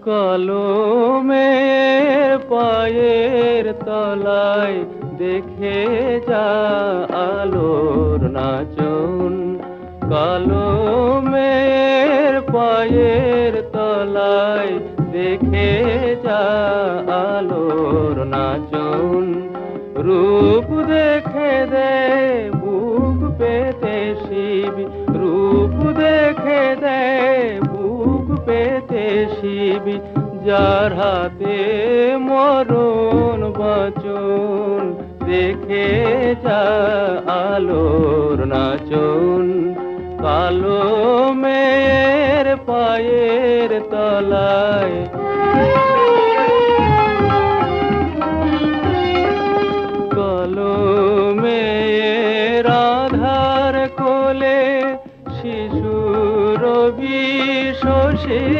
কলমের পায়ের তলায় দেখে যা আলোর নাচন। কলমের পায়ের তলায় দেখে যা আলোর নাচন। রূপ দেখে দে বুক পেতে শিব, রূপ দেখে দে বুক পেতে শিব, যার হাতে মরণ বচন দেখে যা আলোর নাচন। কালো মেয়ের পায়ের তলায় কলমের আধার কোলে শিশুর বিশ্বসী